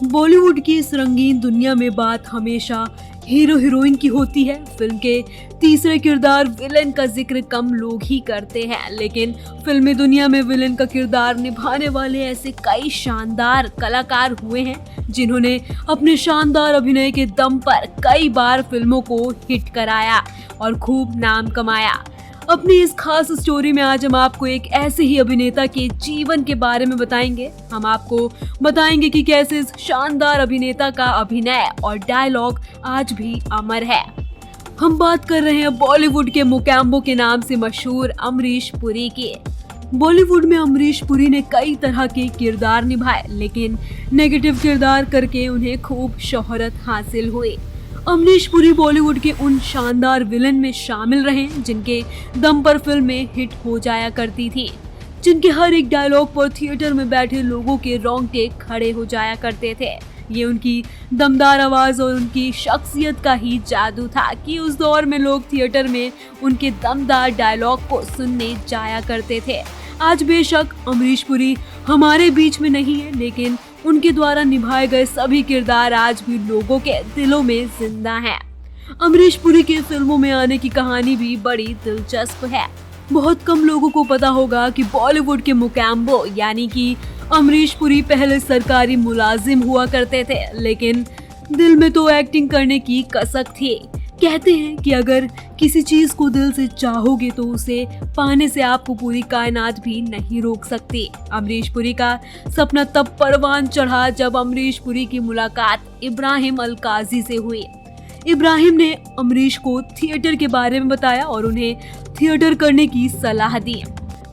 बॉलीवुड की इस रंगीन दुनिया में बात हमेशा हीरो हीरोइन की होती है। फिल्म के तीसरे किरदार विलेन का जिक्र कम लोग ही करते हैं, लेकिन फिल्मी दुनिया में विलेन का किरदार निभाने वाले ऐसे कई शानदार कलाकार हुए हैं जिन्होंने अपने शानदार अभिनय के दम पर कई बार फिल्मों को हिट कराया और खूब नाम कमाया। अपनी इस खास स्टोरी में आज हम आपको एक ऐसे ही अभिनेता के जीवन के बारे में बताएंगे। हम आपको बताएंगे कि कैसे इस शानदार अभिनेता का अभिनय और डायलॉग आज भी अमर है। हम बात कर रहे हैं बॉलीवुड के मुकेम्बो के नाम से मशहूर अमरीश पुरी की। बॉलीवुड में अमरीश पुरी ने कई तरह के किरदार निभाए, लेकिन नेगेटिव किरदार करके उन्हें खूब शोहरत हासिल हुई। अमरीश पुरी बॉलीवुड के उन शानदार विलन में शामिल रहे जिनके दम पर फिल्में हिट हो जाया करती थी, जिनके हर एक डायलॉग पर थिएटर में बैठे लोगों के रोंगटे खड़े हो जाया करते थे। ये उनकी दमदार आवाज और उनकी शख्सियत का ही जादू था कि उस दौर में लोग थिएटर में उनके दमदार डायलॉग को सुनने जाया करते थे। आज बेशक अमरीश पुरी हमारे बीच में नहीं है, लेकिन उनके द्वारा निभाए गए सभी किरदार आज भी लोगों के दिलों में जिंदा हैं। अमरीश पुरी के फिल्मों में आने की कहानी भी बड़ी दिलचस्प है। बहुत कम लोगों को पता होगा कि बॉलीवुड के मुकेम्बो यानी कि अमरीश पुरी पहले सरकारी मुलाजिम हुआ करते थे, लेकिन दिल में तो एक्टिंग करने की कसक थी। कहते हैं कि अगर किसी चीज को दिल से चाहोगे तो उसे पाने से आपको पूरी कायनात भी नहीं रोक सकती। अमरीश पुरी का सपना तब परवान चढ़ा जब अमरीश पुरी की मुलाकात इब्राहिम अल काजी से हुई। इब्राहिम ने अमरीश को थिएटर के बारे में बताया और उन्हें थिएटर करने की सलाह दी।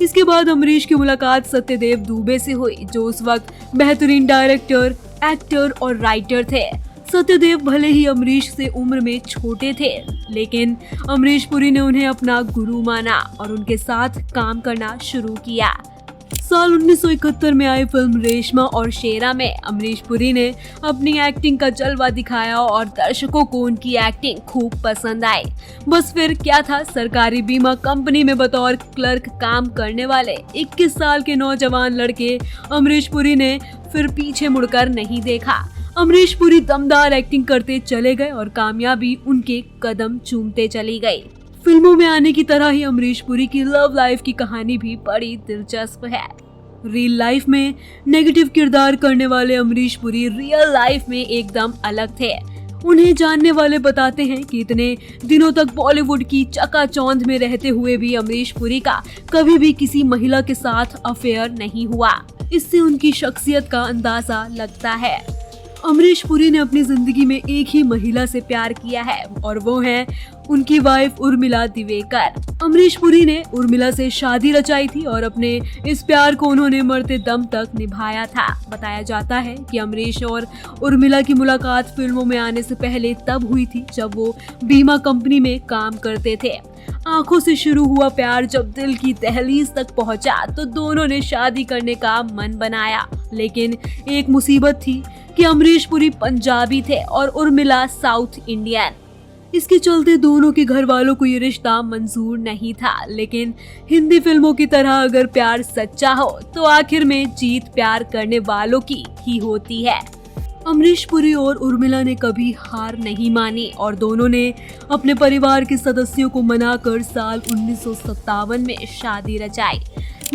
इसके बाद अमरीश की मुलाकात सत्यदेव दुबे से हुई, जो उस वक्त बेहतरीन डायरेक्टर, एक्टर और राइटर थे। सत्यदेव भले ही अमरीश से उम्र में छोटे थे, लेकिन अमरीश पुरी ने उन्हें अपना गुरु माना और उनके साथ काम करना शुरू किया। साल 1971 में आई फिल्म रेशमा और शेरा में अमरीश पुरी ने अपनी एक्टिंग का जलवा दिखाया और दर्शकों को उनकी एक्टिंग खूब पसंद आई। बस फिर क्या था, सरकारी बीमा कंपनी में बतौर क्लर्क काम करने वाले 21 साल के नौजवान लड़के अमरीश पुरी ने फिर पीछे मुड़कर नहीं देखा। अमरीश पुरी दमदार एक्टिंग करते चले गए और कामयाबी उनके कदम चूमते चली गई। फिल्मों में आने की तरह ही अमरीश पुरी की लव लाइफ की कहानी भी बड़ी दिलचस्प है। रियल लाइफ में नेगेटिव किरदार करने वाले अमरीश पुरी रियल लाइफ में एकदम अलग थे। उन्हें जानने वाले बताते हैं कि इतने दिनों तक बॉलीवुड की चकाचौंध में रहते हुए भी अमरीश पुरी का कभी भी किसी महिला के साथ अफेयर नहीं हुआ। इससे उनकी शख्सियत का अंदाजा लगता है। अमरीश पुरी ने अपनी जिंदगी में एक ही महिला से प्यार किया है और वो है उनकी वाइफ उर्मिला दिवेकर। अमरीश पुरी ने उर्मिला से शादी रचाई थी और अपने इस प्यार को उन्होंने मरते दम तक निभाया था। बताया जाता है कि अमरीश और उर्मिला की मुलाकात फिल्मों में आने से पहले तब हुई थी जब वो बीमा कंपनी में काम करते थे। आंखों से शुरू हुआ प्यार जब दिल की दहलीज तक पहुंचा तो दोनों ने शादी करने का मन बनाया, लेकिन एक मुसीबत थी कि अमरीश पुरी पंजाबी थे और उर्मिला साउथ इंडियन। इसके चलते दोनों के घर वालों को ये रिश्ता मंजूर नहीं था, लेकिन हिंदी फिल्मों की तरह अगर प्यार सच्चा हो तो आखिर में जीत प्यार करने वालों की ही होती है। अमरीश पुरी और उर्मिला ने कभी हार नहीं मानी और दोनों ने अपने परिवार के सदस्यों को मनाकर साल 1957 में शादी रचाई।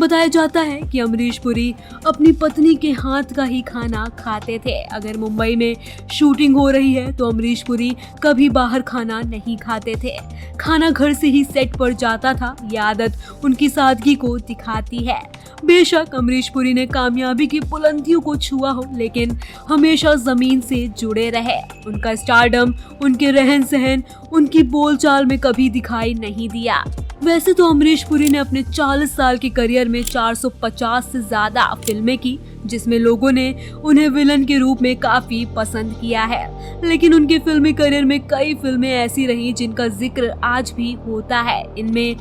बताया जाता है कि अमरीश पुरी अपनी पत्नी के हाथ का ही खाना खाते थे। अगर मुंबई में शूटिंग हो रही है तो अमरीश पुरी कभी बाहर खाना नहीं खाते थे, खाना घर से ही सेट पर जाता था। यह आदत उनकी सादगी को दिखाती है। बेशक अमरीश पुरी ने कामयाबी की बुलंदियों को छुआ हो, लेकिन हमेशा जमीन से जुड़े रहे। उनका स्टारडम उनके रहन सहन, उनकी बोलचाल में कभी दिखाई नहीं दिया। वैसे तो अमरीश पुरी ने अपने 40 साल के करियर में 450 से ज्यादा फिल्में की, जिसमें लोगों ने उन्हें विलन के रूप में काफी पसंद किया है, लेकिन उनके फिल्मी करियर में कई फिल्में ऐसी रही जिनका जिक्र आज भी होता है। इनमें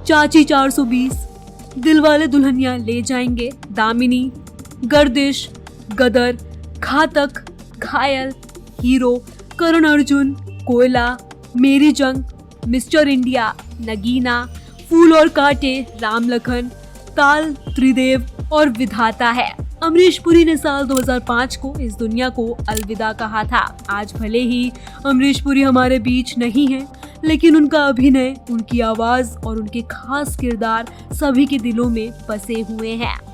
चाची 420, दिलवाले दुल्हनिया ले जाएंगे, दामिनी, गर्दिश, गदर, घातक, घायल, हीरो, करण अर्जुन, कोयला, मेरी जंग, मिस्टर इंडिया, नगीना, फूल और कांटे, राम लखन, काल, त्रिदेव और विधाता है। अमरीश पुरी ने साल 2005 को इस दुनिया को अलविदा कहा था। आज भले ही अमरीश पुरी हमारे बीच नहीं है, लेकिन उनका अभिनय, उनकी आवाज और उनके खास किरदार सभी के दिलों में बसे हुए हैं।